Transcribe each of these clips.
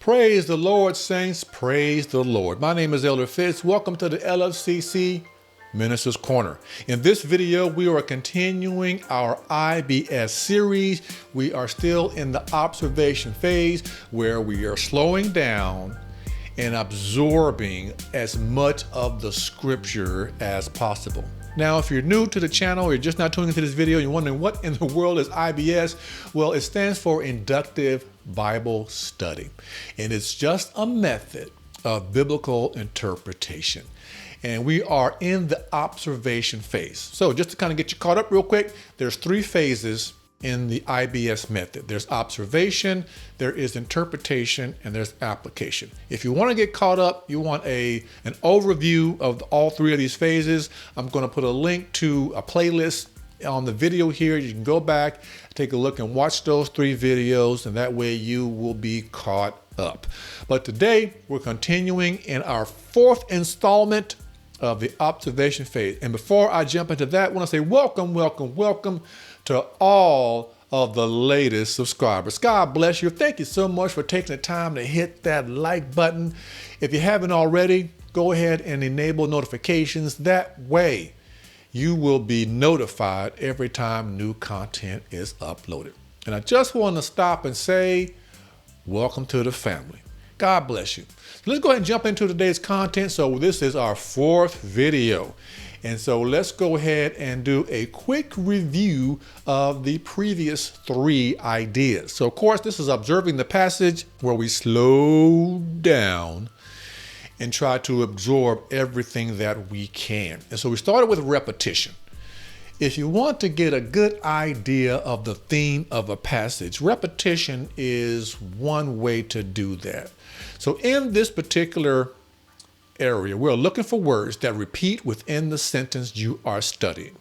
Praise the Lord, saints. Praise the Lord. My name is Elder Fitz. Welcome to the LFCC Minister's Corner. In this video, we are continuing our IBS series. We are still in the observation phase where we are slowing down and absorbing as much of the scripture as possible. Now, if you're new to the channel or you're just not tuning into this video, you're wondering what in the world is IBS? Well, it stands for Inductive Bible Study. And it's just a method of biblical interpretation. And we are in the observation phase. So just to kind of get you caught up real quick, there's three phases in the IBS method. There's observation, there is interpretation, and there's application. If you want to get caught up, you want an overview of all three of these phases, I'm going to put a link to a playlist on the video here. You can go back, take a look and watch those three videos, and that way you will be caught up. But today we're continuing in our fourth installment of the observation phase. And before I jump into that, I want to say welcome to all of the latest subscribers. God bless you. Thank you so much for taking the time to hit that like button. If you haven't already, go ahead and enable notifications. That way you will be notified every time new content is uploaded. And I just want to stop and say, welcome to the family. God bless you. So let's go ahead and jump into today's content. So this is our fourth video. And so let's go ahead and do a quick review of the previous three ideas. So of course, this is observing the passage where we slow down and try to absorb everything that we can. And so we started with repetition. If you want to get a good idea of the theme of a passage, repetition is one way to do that. So in this particular area, we're looking for words that repeat within the sentence you are studying.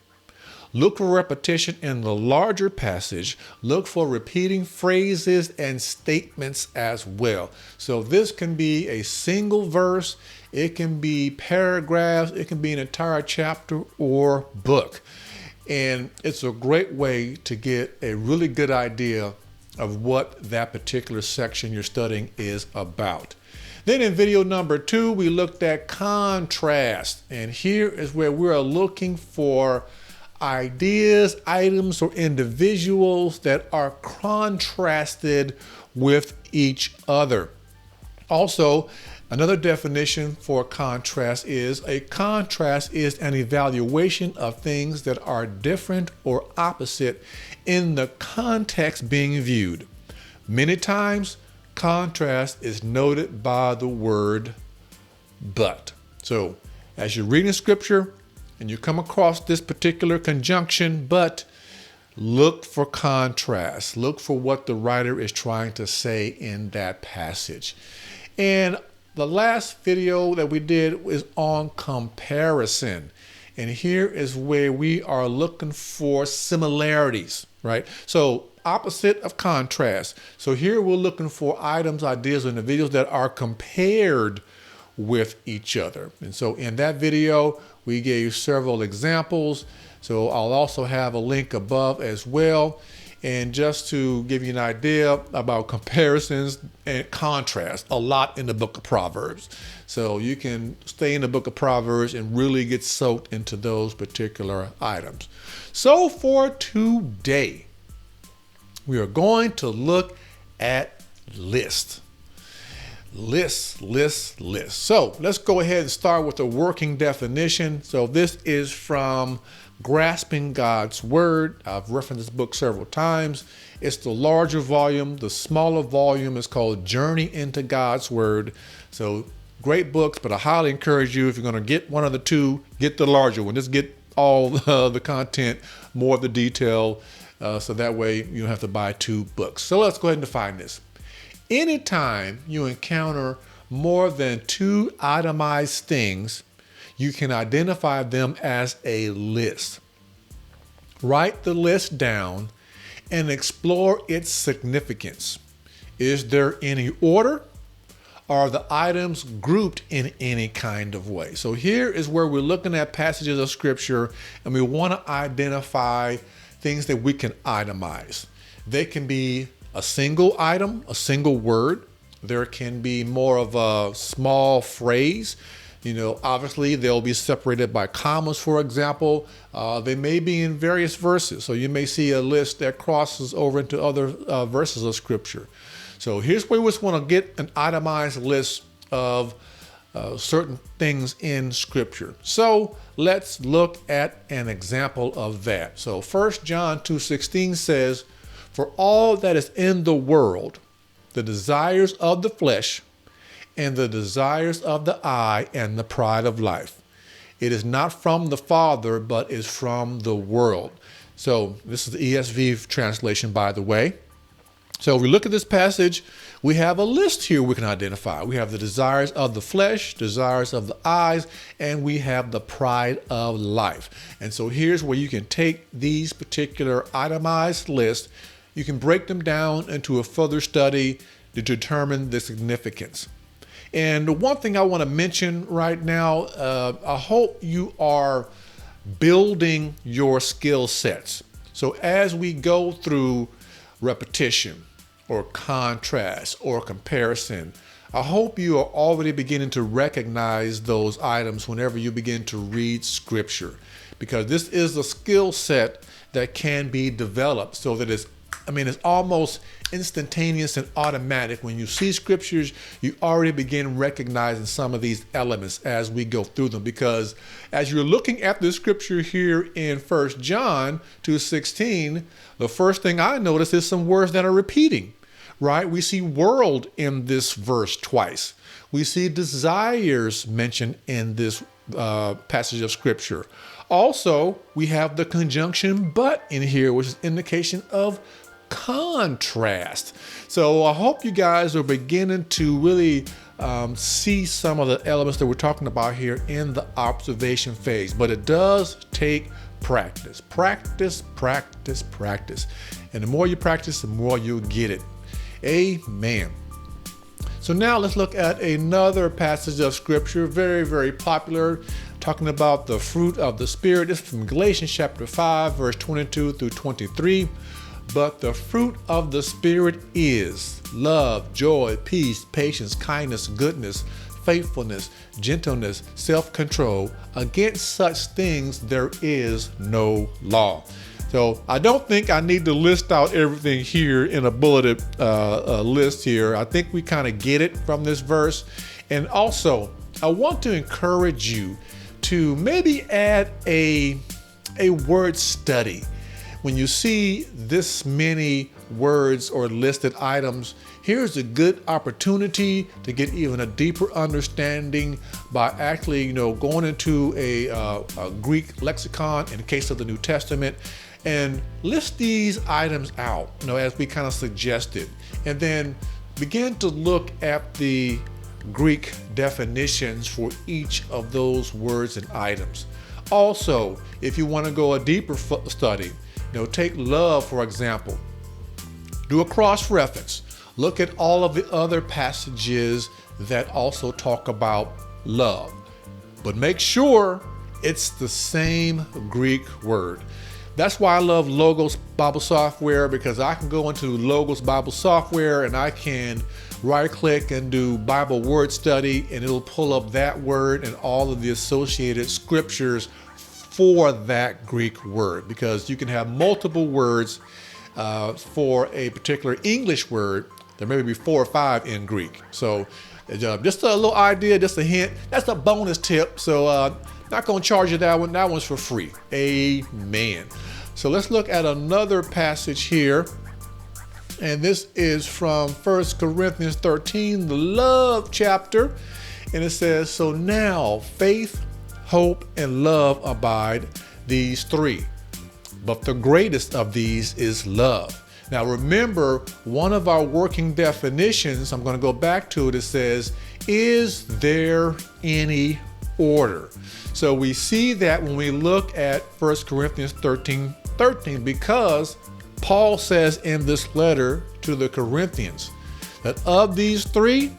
Look for repetition in the larger passage. Look for repeating phrases and statements as well. So this can be a single verse, it can be paragraphs, it can be an entire chapter or book. And it's a great way to get a really good idea of what that particular section you're studying is about. Then in video number 2, we looked at contrast. And here is where we're looking for ideas, items, or individuals that are contrasted with each other. Also, another definition for contrast is an evaluation of things that are different or opposite in the context being viewed. Many times, contrast is noted by the word but. So as you're reading scripture and you come across this particular conjunction, but, look for contrast. Look for what the writer is trying to say in that passage. And the last video that we did was on comparison. And here is where we are looking for similarities, right? So opposite of contrast. So here we're looking for items, ideas, or individuals that are compared with each other. And so in that video, we gave several examples. So I'll also have a link above as well. And just to give you an idea about comparisons and contrast, a lot in the book of Proverbs. So you can stay in the book of Proverbs and really get soaked into those particular items. So for today, we are going to look at lists. Lists. So let's go ahead and start with the working definition. So this is from Grasping God's Word. I've referenced this book several times. It's the larger volume. The smaller volume is called Journey into God's Word. So great books, but I highly encourage you, if you're going to get one of the two, get the larger one. Just get all the content, more of the detail, so that way you don't have to buy two books. So let's go ahead and define this. Anytime you encounter more than two itemized things, you can identify them as a list. Write the list down and explore its significance. Is there any order? Are the items grouped in any kind of way? So here is where we're looking at passages of scripture and we want to identify things that we can itemize. They can be a single item, a single word. There can be more of a small phrase. Obviously they'll be separated by commas, for example. They may be in various verses. So you may see a list that crosses over into other verses of Scripture. So here's where we just want to get an itemized list of certain things in Scripture. So let's look at an example of that. So 1 John 2:16 says, "For all that is in the world, the desires of the flesh, and the desires of the eye, and the pride of life, it is not from the Father, but is from the world." So this is the ESV translation, by the way. So if we look at this passage, we have a list here we can identify. We have the desires of the flesh, desires of the eyes, and we have the pride of life. And so here's where you can take these particular itemized lists. You can break them down into a further study to determine the significance. And the one thing I want to mention right now, I hope you are building your skill sets. So as we go through repetition or contrast or comparison, I hope you are already beginning to recognize those items whenever you begin to read Scripture, because this is a skill set that can be developed so that it's almost instantaneous and automatic. When you see Scriptures, you already begin recognizing some of these elements as we go through them, because as you're looking at the Scripture here in 1 John 2:16, the first thing I notice is some words that are repeating, right? We see world in this verse twice. We see desires mentioned in this passage of Scripture. Also, we have the conjunction but in here, which is indication of contrast. So I hope you guys are beginning to really see some of the elements that we're talking about here in the observation phase. But it does take practice. Practice, practice, practice. And the more you practice, the more you'll get it. Amen. So now let's look at another passage of Scripture, very, very popular, talking about the fruit of the Spirit. This is from Galatians chapter 5, verse 22 through 23. "But the fruit of the Spirit is love, joy, peace, patience, kindness, goodness, faithfulness, gentleness, self-control. Against such things there is no law." So I don't think I need to list out everything here in a bulleted list here. I think we kind of get it from this verse. And also, I want to encourage you to maybe add a word study. When you see this many words or listed items, here's a good opportunity to get even a deeper understanding by actually, going into a Greek lexicon in the case of the New Testament, and list these items out, as we kind of suggested, and then begin to look at the Greek definitions for each of those words and items. Also, if you want to go a deeper study, take love, for example. Do a cross-reference. Look at all of the other passages that also talk about love. But make sure it's the same Greek word. That's why I love Logos Bible Software, because I can go into Logos Bible Software and I can right-click and do Bible word study, and it'll pull up that word and all of the associated scriptures for that Greek word, because you can have multiple words for a particular English word. There may be 4 or 5 in Greek. So just a little idea, just a hint. That's a bonus tip. So not going to charge you that one. That one's for free. Amen. So let's look at another passage here. And this is from 1 Corinthians 13, the love chapter. And it says, "So now faith, hope, and love abide, these 3. But the greatest of these is love." Now remember, one of our working definitions, I'm going to go back to it, it says, "Is there any order?" So we see that when we look at 1 Corinthians 13, because Paul says in this letter to the Corinthians that of these 3,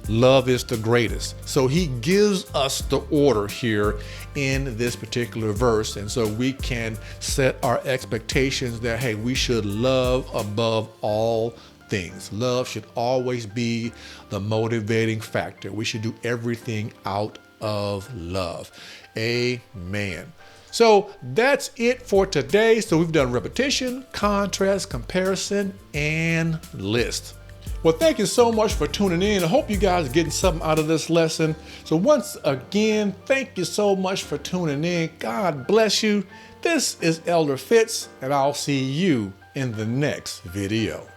love is the greatest. So he gives us the order here in this particular verse. And so we can set our expectations that, hey, we should love above all things. Love should always be the motivating factor. We should do everything out of love. Amen. So that's it for today. So we've done repetition, contrast, comparison, and list. Well, thank you so much for tuning in. I hope you guys are getting something out of this lesson. So once again, thank you so much for tuning in. God bless you. This is Elder Fitz, and I'll see you in the next video.